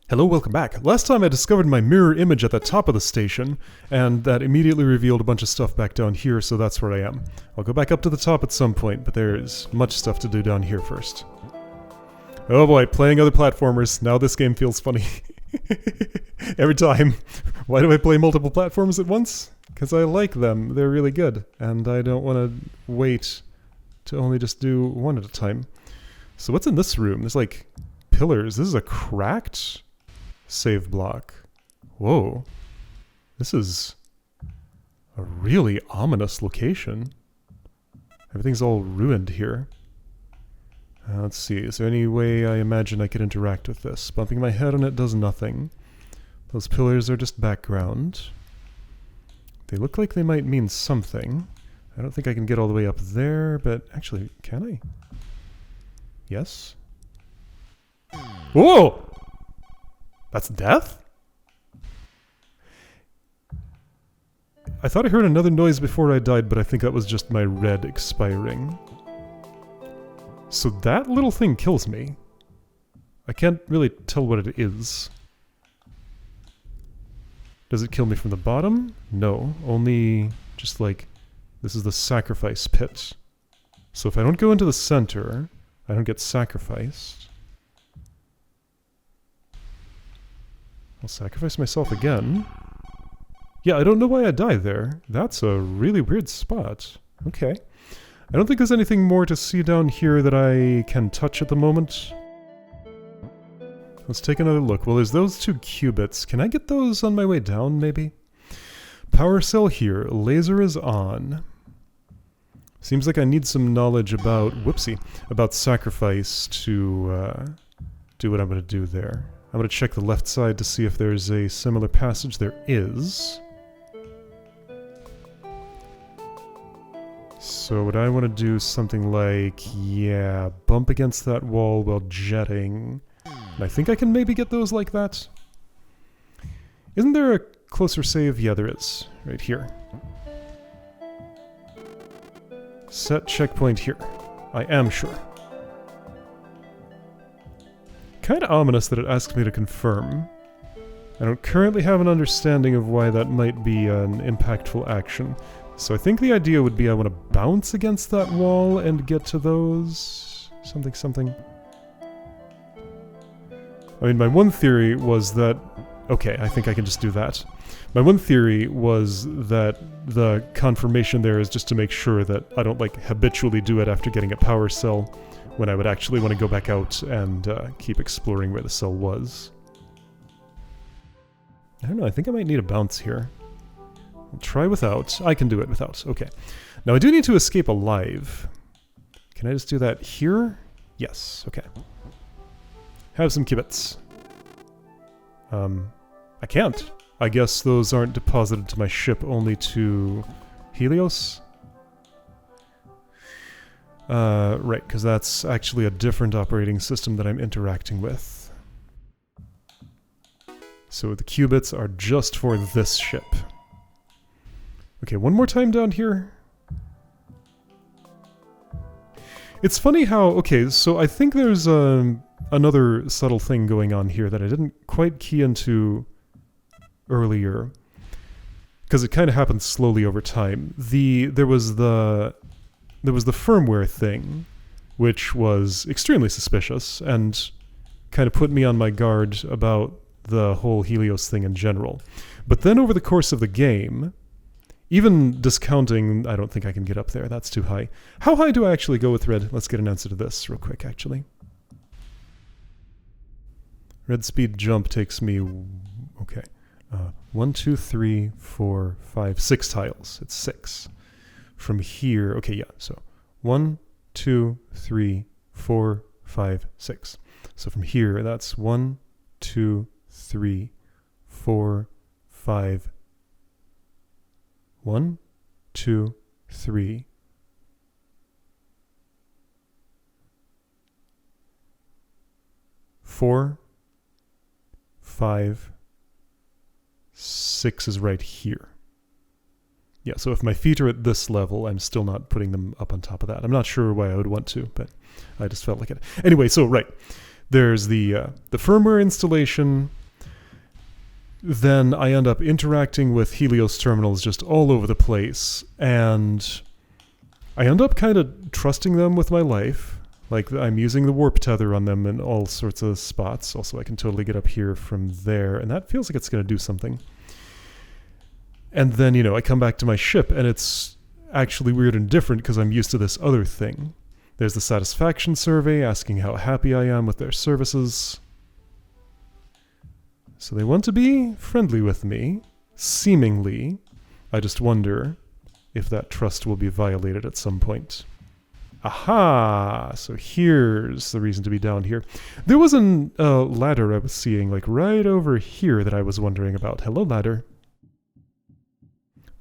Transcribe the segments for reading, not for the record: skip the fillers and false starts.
Hello, welcome back. Last time I discovered my mirror image at the top of the station, and that immediately revealed a bunch of stuff back down here, so that's where I am. I'll go back up to the top at some point, but there's much stuff to do down here first. Oh boy, playing other platformers. Now this game feels funny. Every time. Why do I play multiple platforms at once? Because I like them. They're really good, and I don't want to wait to only just do one at a time. So what's in this room? There's like pillars. This is a cracked save block. Whoa. This is a really ominous location. Everything's all ruined here. Let's see, is there any way I imagine I could interact with this? Bumping my head on it does nothing. Those pillars are just background. They look like they might mean something. I don't think I can get all the way up there, but actually, can I? Yes? Whoa! That's death? I thought I heard another noise before I died, but I think that was just my red expiring. So that little thing kills me. I can't really tell what it is. Does it kill me from the bottom? No, only just like, this is the sacrifice pit. So if I don't go into the center, I don't get sacrificed. I'll sacrifice myself again. Yeah, I don't know why I died there. That's a really weird spot. Okay. I don't think there's anything more to see down here that I can touch at the moment. Let's take another look. Well, there's those two qubits. Can I get those on my way down, maybe? Power cell here. Laser is on. Seems like I need some knowledge about, whoopsie, about sacrifice to do what I'm going to do there. I'm going to check the left side to see if there's a similar passage. There is. So would I want to do something like, yeah, bump against that wall while jetting. And I think I can maybe get those like that. Isn't there a closer save? Yeah, there is. Right here. Set checkpoint here. I am sure. Kind of ominous that it asks me to confirm. I don't currently have an understanding of why that might be an impactful action. So I think the idea would be I want to bounce against that wall and get to those... something. I mean, my one theory was that... Okay, I think I can just do that. My one theory was that the confirmation there is just to make sure that I don't, like, habitually do it after getting a power cell, when I would actually want to go back out and keep exploring where the cell was. I don't know, I think I might need a bounce here. I'll try without. I can do it without. Okay. Now I do need to escape alive. Can I just do that here? Yes. Okay. Have some qubits. I can't. I guess those aren't deposited to my ship, only to Helios? Right, because that's actually a different operating system that I'm interacting with. So the qubits are just for this ship. Okay, one more time down here. It's funny how... Okay, so I think there's another subtle thing going on here that I didn't quite key into earlier. Because it kind of happened slowly over time. There was the firmware thing, which was extremely suspicious, and kind of put me on my guard about the whole Helios thing in general. But then over the course of the game... Even discounting, I don't think I can get up there. That's too high. How high do I actually go with red? Let's get an answer to this real quick, actually. Red speed jump takes me... Okay. 1, 2, 3, 4, 5, 6 tiles. It's 6. From here... Okay, yeah. So 1, 2, 3, 4, 5, 6. So from here, that's 1, 2, 3, 4, 5, 1, 2, 3. 4, 5, 6 is right here. Yeah, so if my feet are at this level, I'm still not putting them up on top of that. I'm not sure why I would want to, but I just felt like it. Anyway, so right. There's the firmware installation. Then I end up interacting with Helios terminals just all over the place, and I end up kind of trusting them with my life. Like, I'm using the warp tether on them in all sorts of spots. Also, I can totally get up here from there, and that feels like it's going to do something. And then, you know, I come back to my ship, and it's actually weird and different because I'm used to this other thing. There's the satisfaction survey asking how happy I am with their services. So they want to be friendly with me, seemingly. I just wonder if that trust will be violated at some point. Aha! So here's the reason to be down here. There was a ladder I was seeing, like, right over here that I was wondering about. Hello, ladder.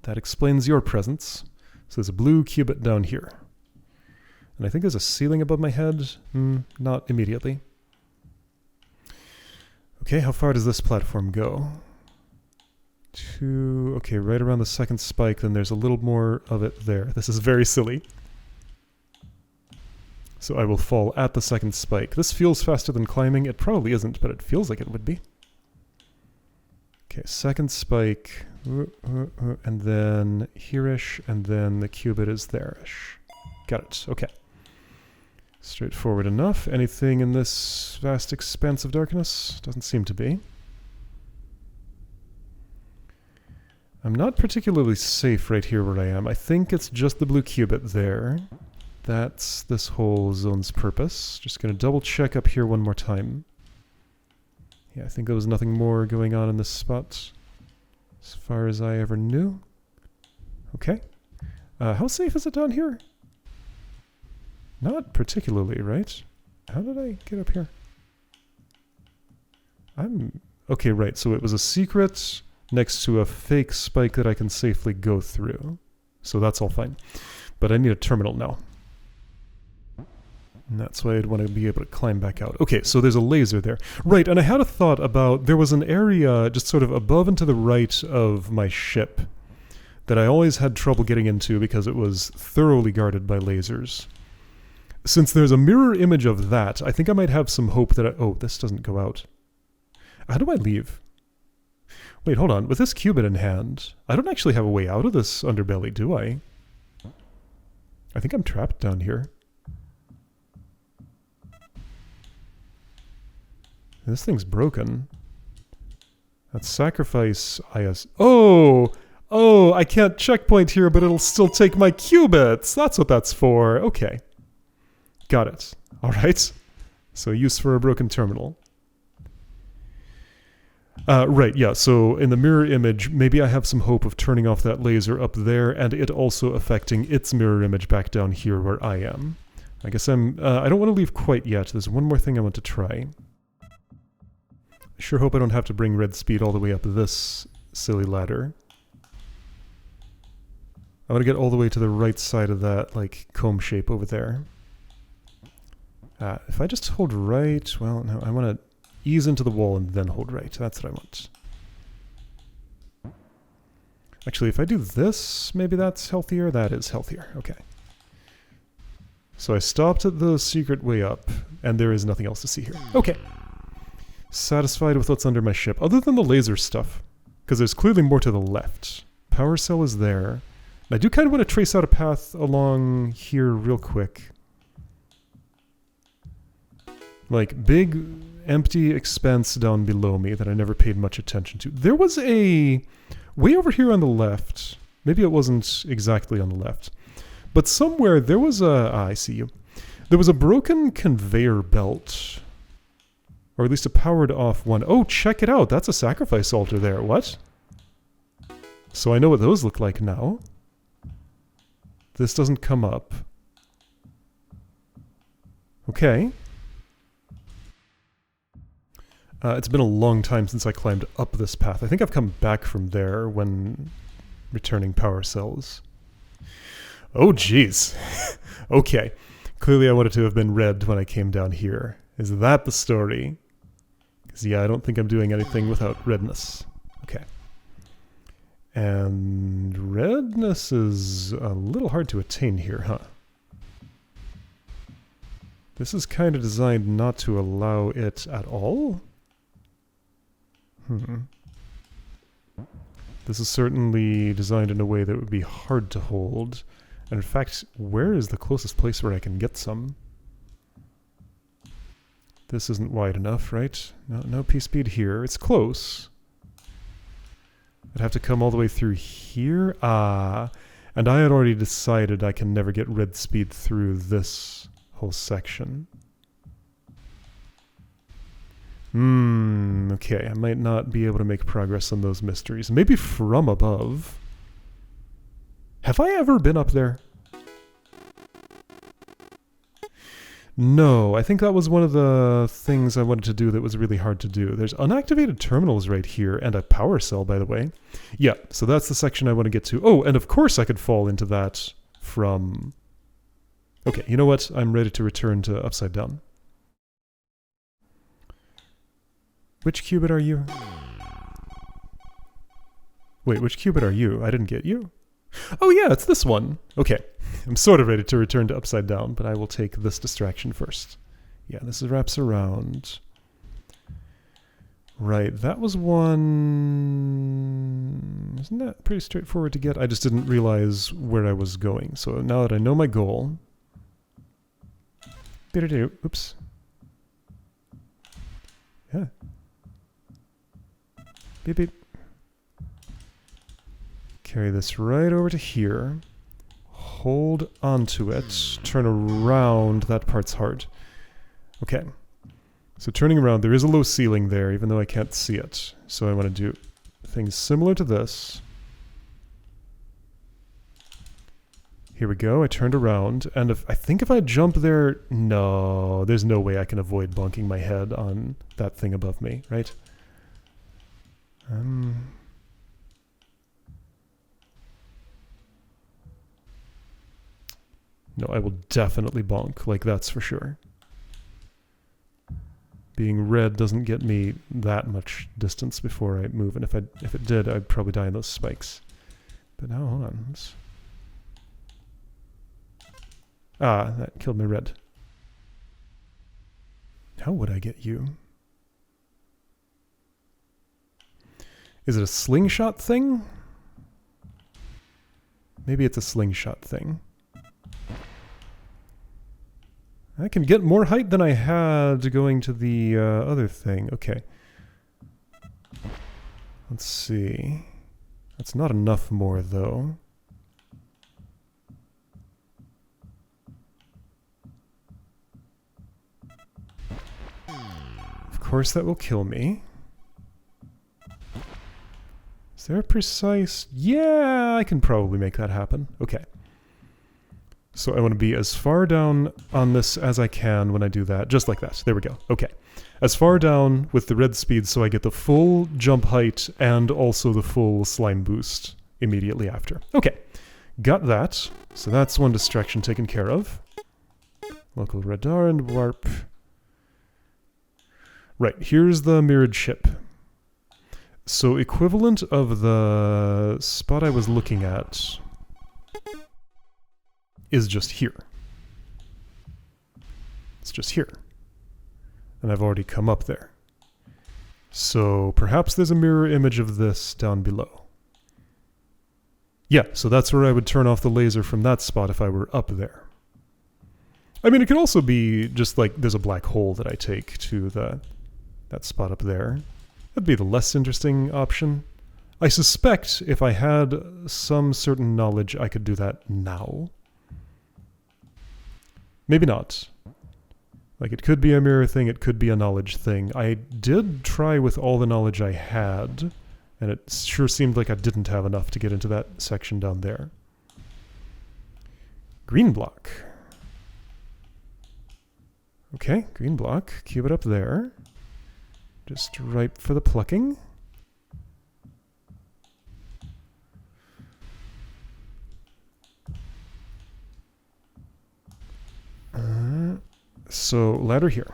That explains your presence. So there's a blue cubit down here. And I think there's a ceiling above my head. Not immediately. Okay, how far does this platform go? Okay, right around the second spike, then there's a little more of it there. This is very silly. So I will fall at the second spike. This feels faster than climbing. It probably isn't, but it feels like it would be. Okay, second spike, and then here-ish, and then the cubit is there-ish. Got it, okay. Straightforward enough. Anything in this vast expanse of darkness? Doesn't seem to be. I'm not particularly safe right here where I am. I think it's just the blue cubit there. That's this whole zone's purpose. Just going to double check up here one more time. Yeah, I think there was nothing more going on in this spot as far as I ever knew. Okay. How safe is it down here? Not particularly, right? How did I get up here? Okay, right, so it was a secret next to a fake spike that I can safely go through. So that's all fine. But I need a terminal now. And that's why I'd want to be able to climb back out. Okay, so there's a laser there. Right, and I had a thought about, there was an area just sort of above and to the right of my ship that I always had trouble getting into because it was thoroughly guarded by lasers. Since there's a mirror image of that, I think I might have some hope that oh, this doesn't go out. How do I leave? Wait, hold on. With this cubit in hand, I don't actually have a way out of this underbelly, do I? I think I'm trapped down here. This thing's broken. That's sacrifice IS. Oh! Oh, I can't checkpoint here, but it'll still take my qubits. That's what that's for. Okay. Got it. Alright. So use for a broken terminal. Right, yeah, so in the mirror image, maybe I have some hope of turning off that laser up there and it also affecting its mirror image back down here where I am. I guess I don't want to leave quite yet. There's one more thing I want to try. I sure hope I don't have to bring red speed all the way up this silly ladder. I want to get all the way to the right side of that, like, comb shape over there. If I just hold right, well, no, I want to ease into the wall and then hold right. That's what I want. Actually, if I do this, maybe that's healthier. That is healthier. Okay. So I stopped at the secret way up, and there is nothing else to see here. Okay. Satisfied with what's under my ship, other than the laser stuff, because there's clearly more to the left. Power cell is there. And I do kind of want to trace out a path along here real quick. Like, big, empty expanse down below me that I never paid much attention to. There was a... way over here on the left. Maybe it wasn't exactly on the left. But somewhere there was a... Ah, I see you. There was a broken conveyor belt. Or at least a powered off one. Oh, check it out. That's a sacrifice altar there. What? So I know what those look like now. This doesn't come up. Okay. It's been a long time since I climbed up this path. I think I've come back from there when returning power cells. Oh, jeez. Okay. Clearly I wanted to have been red when I came down here. Is that the story? Because, yeah, I don't think I'm doing anything without redness. Okay. And redness is a little hard to attain here, huh? This is kind of designed not to allow it at all. This is certainly designed in a way that would be hard to hold. And in fact, where is the closest place where I can get some? This isn't wide enough, right? No P-speed here. It's close. I'd have to come all the way through here. Ah, and I had already decided I can never get red speed through this whole section. Okay, I might not be able to make progress on those mysteries. Maybe from above. Have I ever been up there? No, I think that was one of the things I wanted to do that was really hard to do. There's unactivated terminals right here, and a power cell, by the way. Yeah, so that's the section I want to get to. Oh, and of course I could fall into that from... Okay, you know what? I'm ready to return to Upside Down. Which qubit are you? Wait, which qubit are you? I didn't get you. Oh yeah, it's this one. Okay, I'm sort of ready to return to Upside Down, but I will take this distraction first. Yeah, this wraps around. Right, that was one... Isn't that pretty straightforward to get? I just didn't realize where I was going. So now that I know my goal... Oops. Yeah. Beep beep. Carry this right over to here. Hold onto it. Turn around. That part's hard. Okay. So turning around, there is a low ceiling there, even though I can't see it. So I want to do things similar to this. Here we go. I turned around, and I think if I jump there... No, there's no way I can avoid bonking my head on that thing above me, right? No, I will definitely bonk, like that's for sure. Being red doesn't get me that much distance before I move, and if it did, I'd probably die in those spikes. But now, hold on. Ah, that killed me red. How would I get you? Is it a slingshot thing? Maybe it's a slingshot thing. I can get more height than I had going to the other thing. Okay. Let's see. That's not enough more, though. Of course that will kill me. Is there a precise... Yeah, I can probably make that happen. Okay. So I want to be as far down on this as I can when I do that. Just like that. There we go. Okay. As far down with the red speed so I get the full jump height and also the full slime boost immediately after. Okay. Got that. So that's one distraction taken care of. Local radar and warp. Right. Here's the mirrored ship. So equivalent of the spot I was looking at is just here. It's just here. And I've already come up there. So perhaps there's a mirror image of this down below. Yeah, so that's where I would turn off the laser from that spot if I were up there. I mean, it could also be just like there's a black hole that I take to that spot up there. That'd be the less interesting option. I suspect if I had some certain knowledge, I could do that now. Maybe not. Like, it could be a mirror thing, it could be a knowledge thing. I did try with all the knowledge I had, and it sure seemed like I didn't have enough to get into that section down there. Green block. Okay, green block. Cube it up there. Just ripe for the plucking. So, ladder here.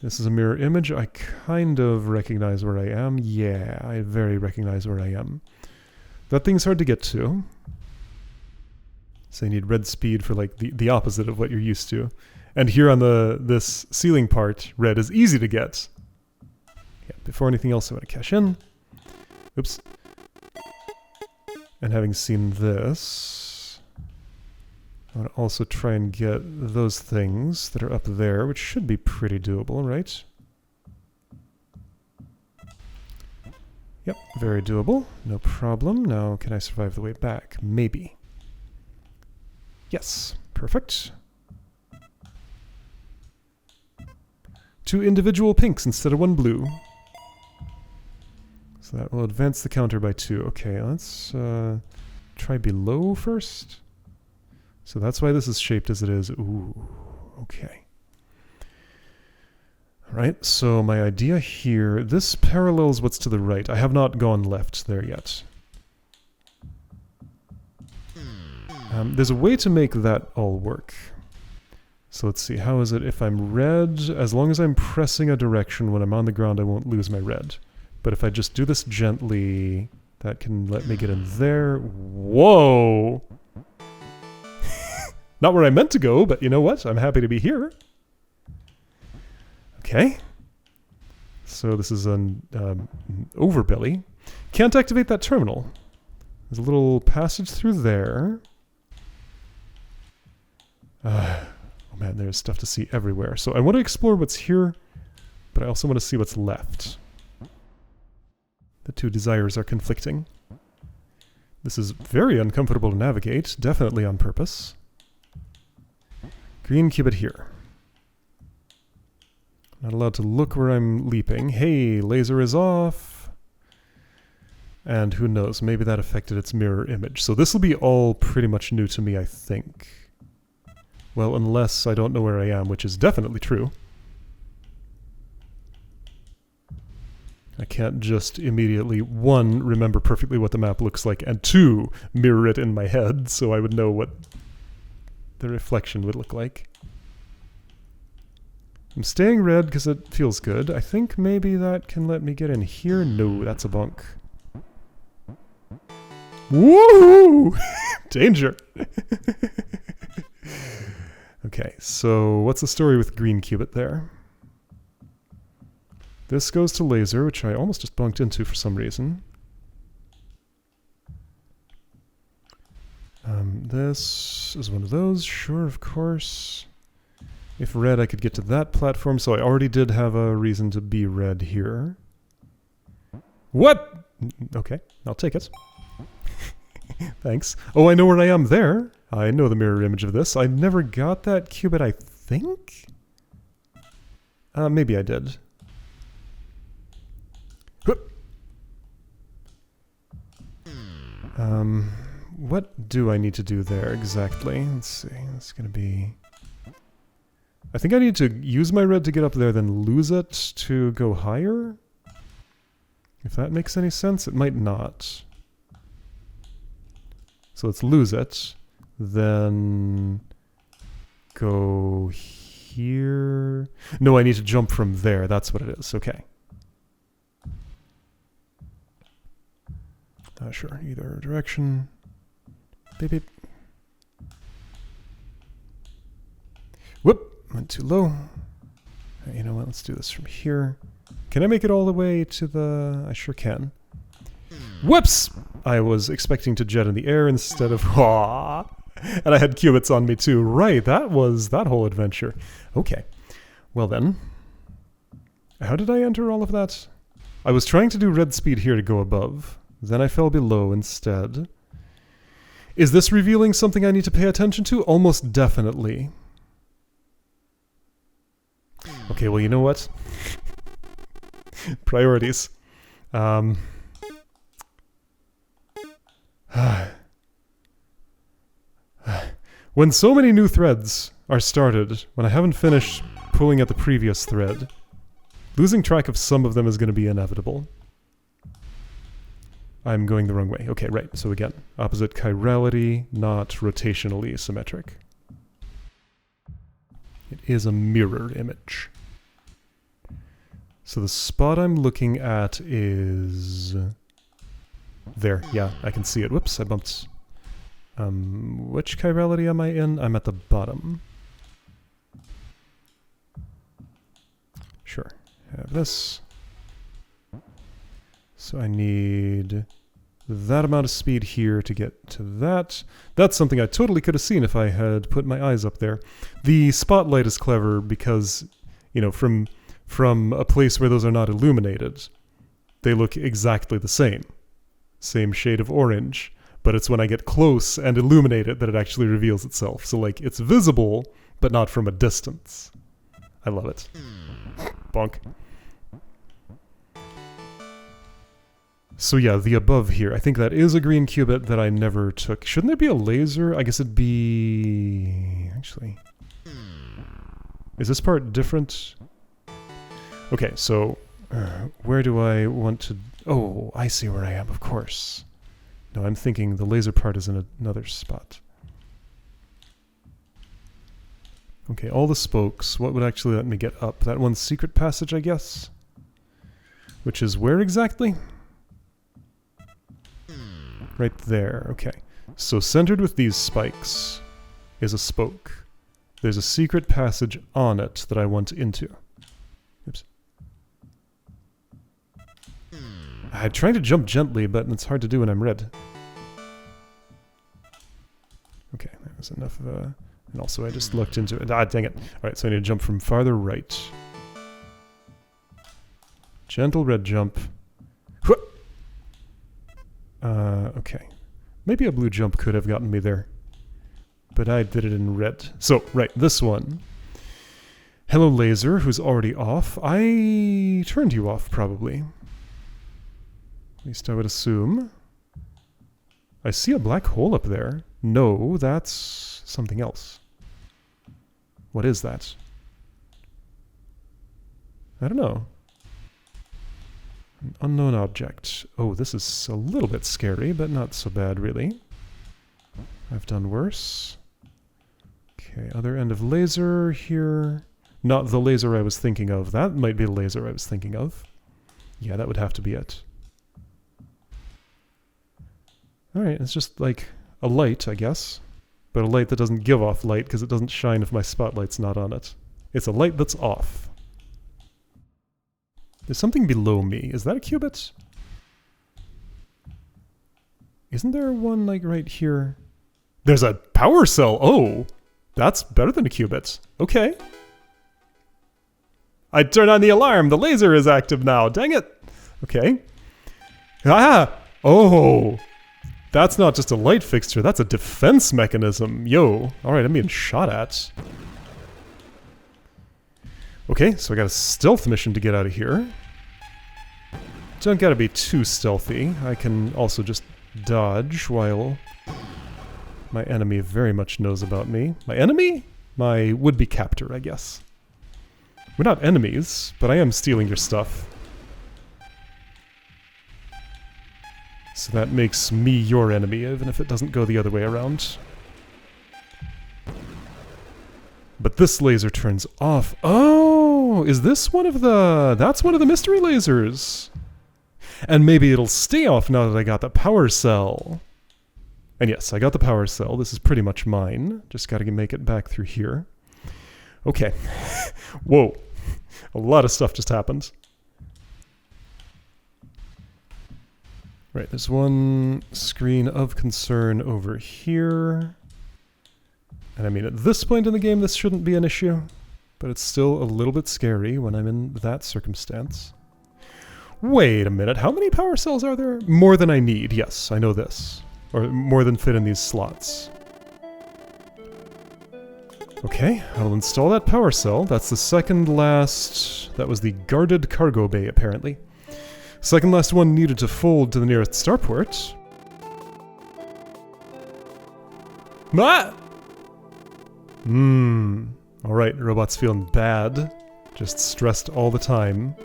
This is a mirror image. I kind of recognize where I am. Yeah, I very recognize where I am. That thing's hard to get to. So you need red speed for like the opposite of what you're used to. And here on this ceiling part, red is easy to get. Yeah, before anything else, I want to cash in. Oops. And having seen this, I want to also try and get those things that are up there, which should be pretty doable, right? Yep, very doable. No problem. Now, can I survive the way back? Maybe. Yes, perfect. 2 individual pinks instead of 1 blue. So that will advance the counter by 2. Okay, let's try below first. So that's why this is shaped as it is. Ooh, okay. Alright, so my idea here, this parallels what's to the right. I have not gone left there yet. There's a way to make that all work. So let's see, how is it if I'm red? As long as I'm pressing a direction when I'm on the ground, I won't lose my red. But if I just do this gently, that can let me get in there. Whoa! Not where I meant to go, but you know what? I'm happy to be here. Okay. So this is an overbelly. Can't activate that terminal. There's a little passage through there. Oh man, there's stuff to see everywhere. So I want to explore what's here, but I also want to see what's left. The two desires are conflicting. This is very uncomfortable to navigate, definitely on purpose. Green cubit here. Not allowed to look where I'm leaping. Hey, laser is off. And who knows, maybe that affected its mirror image. So this will be all pretty much new to me, I think. Well, unless I don't know where I am, which is definitely true. I can't just immediately, 1, remember perfectly what the map looks like, and 2, mirror it in my head so I would know what the reflection would look like. I'm staying red because it feels good. I think maybe that can let me get in here. No, that's a bunk. Woo! Danger! Okay, so what's the story with green cubit there? This goes to laser, which I almost just bunked into for some reason. This is one of those, sure, of course. If red, I could get to that platform, so I already did have a reason to be red here. What? Okay, I'll take it. Thanks. Oh, I know where I am there. I know the mirror image of this. I never got that cubit, I think? Maybe I did. What do I need to do there exactly? Let's see, it's gonna be... I think I need to use my red to get up there, then lose it to go higher? If that makes any sense, it might not. So let's lose it, then go here. No, I need to jump from there, that's what it is, okay. Sure, either direction. Beep, beep. Whoop, went too low. You know what, let's do this from here. Can I make it all the way to the... I sure can. Whoops! I was expecting to jet in the air instead of... Aww. And I had cubits on me too. Right, that was that whole adventure. Okay. Well then. How did I enter all of that? I was trying to do red speed here to go above. Then I fell below instead. Is this revealing something I need to pay attention to? Almost definitely. Okay, well, you know what? Priorities. When so many new threads are started, when I haven't finished pulling at the previous thread, losing track of some of them is going to be inevitable. I'm going the wrong way. Okay, right. So again, opposite chirality, not rotationally symmetric. It is a mirror image. So the spot I'm looking at is... there. Yeah, I can see it. Whoops, I bumped... which chirality am I in? I'm at the bottom. Sure. Have this. So I need that amount of speed here to get to that. That's something I totally could have seen if I had put my eyes up there. The spotlight is clever because, you know, from a place where those are not illuminated, they look exactly the same. Same shade of orange. But it's when I get close and illuminate it that it actually reveals itself. So, like, it's visible, but not from a distance. I love it. Bonk. So yeah, the above here. I think that is a green cubit that I never took. Shouldn't there be a laser? I guess it'd be... Actually... Is this part different? Okay, so... where do I want to... Oh, I see where I am, of course. No, I'm thinking the laser part is in another spot. Okay, all the spokes. What would actually let me get up? That one's secret passage, I guess? Which is where exactly? Right there, okay. So centered with these spikes is a spoke. There's a secret passage on it that I want into. Oops. I'm trying to jump gently, but it's hard to do when I'm red. Okay, that was enough of a... And also I just looked into it. Ah, dang it. Alright, so I need to jump from farther right. Gentle red jump. Okay. Maybe a blue jump could have gotten me there. But I did it in red. So, right, this one. Hello, laser, who's already off. I turned you off, probably. At least I would assume. I see a black hole up there. No, that's something else. What is that? I don't know. An unknown object. Oh, this is a little bit scary, but not so bad, really. I've done worse. Okay, other end of laser here. Not the laser I was thinking of. That might be the laser I was thinking of. Yeah, that would have to be it. Alright, it's just like a light, I guess. But a light that doesn't give off light because it doesn't shine if my spotlight's not on it. It's a light that's off. There's something below me. Is that a cubit? Isn't there one, like, right here? There's a power cell! Oh! That's better than a cubit. Okay. I turn on the alarm! The laser is active now! Dang it! Okay. Ah! Oh! That's not just a light fixture, that's a defense mechanism. Yo. Alright, I'm being shot at. Okay, so I got a stealth mission to get out of here. Don't gotta be too stealthy. I can also just dodge while my enemy very much knows about me. My enemy? My would-be captor, I guess. We're not enemies, but I am stealing your stuff. So that makes me your enemy, even if it doesn't go the other way around. But this laser turns off. Oh, is this one of the... That's one of the mystery lasers. And maybe it'll stay off now that I got the power cell. And yes, I got the power cell. This is pretty much mine. Just gotta make it back through here. Okay. Whoa. A lot of stuff just happened. Right, there's one screen of concern over here. And I mean, at this point in the game, this shouldn't be an issue. But it's still a little bit scary when I'm in that circumstance. Wait a minute, how many power cells are there? More than I need, yes, I know this. Or more than fit in these slots. Okay, I'll install that power cell. That's the second last... That was the guarded cargo bay, apparently. Second last one needed to fold to the nearest starport. Ah! Alright, robot's feeling bad. Just stressed all the time.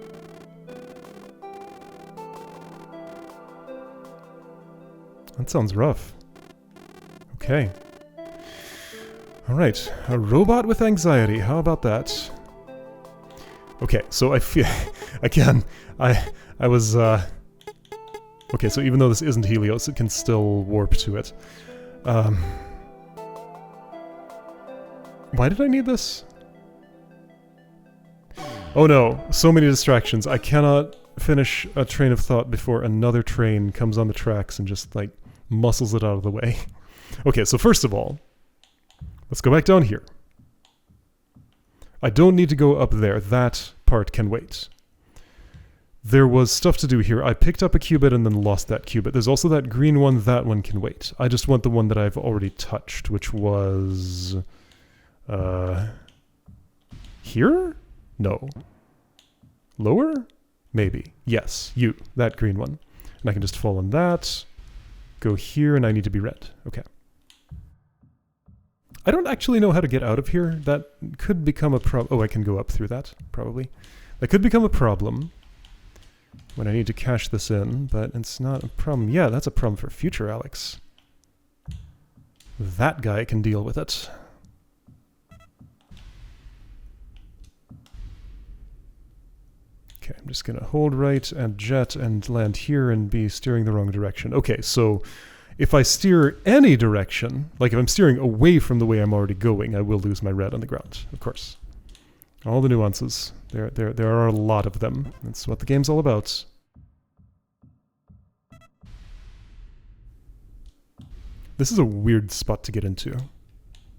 That sounds rough. Okay. Alright, a robot with anxiety, how about that? Okay, so I feel... Again, I was... Okay, so even though this isn't Helios, it can still warp to it. Why did I need this? Oh no, so many distractions. I cannot finish a train of thought before another train comes on the tracks and just, like, muscles it out of the way. Okay, so first of all, let's go back down here. I don't need to go up there. That part can wait. There was stuff to do here. I picked up a qubit and then lost that qubit. There's also that green one. That one can wait. I just want the one that I've already touched, which was... here? No. Lower? Maybe. Yes, you. That green one. And I can just fall on that, go here, and I need to be red. Okay. I don't actually know how to get out of here. That could become a problem. Oh, I can go up through that, probably. That could become a problem when I need to cash this in, but it's not a problem. Yeah, that's a problem for future Alex. That guy can deal with it. Okay, I'm just gonna hold right and jet and land here and be steering the wrong direction. Okay, so if I steer any direction, like if I'm steering away from the way I'm already going, I will lose my red on the ground, of course. All the nuances. There are a lot of them. That's what the game's all about. This is a weird spot to get into.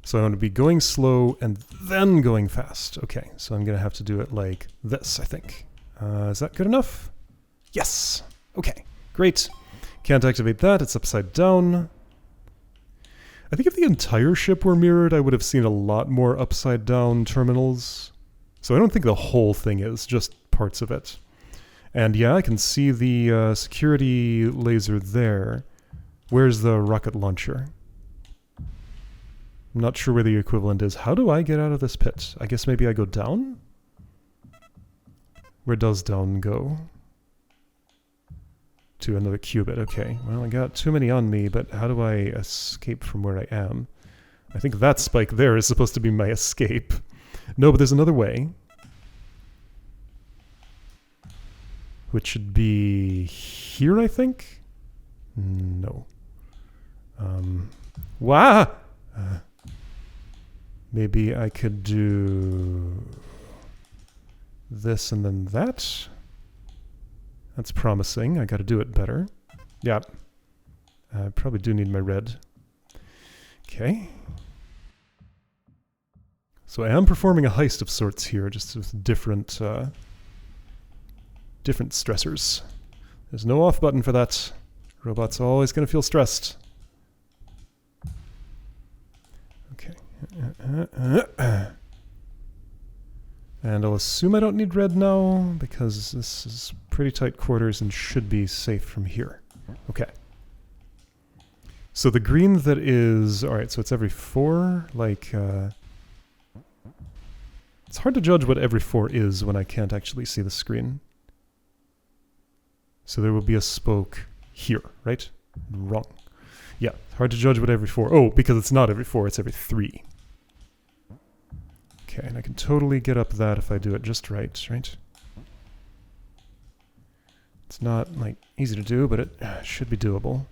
So I want to be going slow and then going fast. Okay, so I'm going to have to do it like this, I think. Is that good enough? Yes! Okay, great. Can't activate that, it's upside down. I think if the entire ship were mirrored, I would have seen a lot more upside down terminals. So I don't think the whole thing is, just parts of it. And yeah, I can see the security laser there. Where's the rocket launcher? I'm not sure where the equivalent is. How do I get out of this pit? I guess maybe I go down? Where does down go? To another qubit. Okay, well, I got too many on me, but how do I escape from where I am? I think that spike there is supposed to be my escape. No, but there's another way. Which should be here, I think? No. Wah! Maybe I could do this and then that. That's promising. I gotta do it better. Yeah. I probably do need my red. Okay. So I am performing a heist of sorts here, just with different different stressors. There's no off button for that. Robot's always gonna feel stressed. Okay. And I'll assume I don't need red now, because this is pretty tight quarters and should be safe from here. Okay. So the green that is... Alright, so it's every 4, like... It's hard to judge what every 4 is when I can't actually see the screen. So there will be a spoke here, right? Wrong. Yeah, hard to judge what every 4... Oh, because it's not every 4, it's every 3. Okay, and I can totally get up that if I do it just right, right? It's not, like, easy to do, but it should be doable.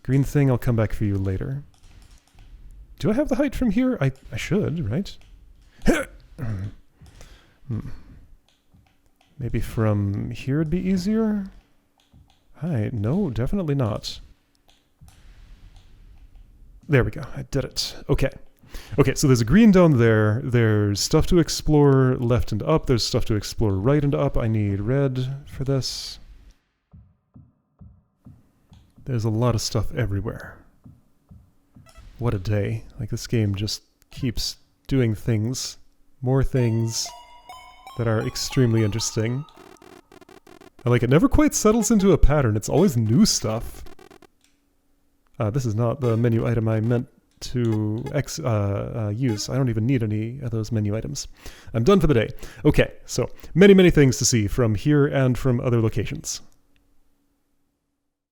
Green thing, I'll come back for you later. Do I have the height from here? I should, right? Maybe from here would be easier? No, definitely not. There we go, I did it. Okay. Okay, so there's a green down there. There's stuff to explore left and up. There's stuff to explore right and up. I need red for this. There's a lot of stuff everywhere. What a day. Like, this game just keeps doing things. More things that are extremely interesting. And, like, it never quite settles into a pattern. It's always new stuff. This is not the menu item I meant to use. I don't even need any of those menu items. I'm done for the day. Okay, so many, many things to see from here and from other locations.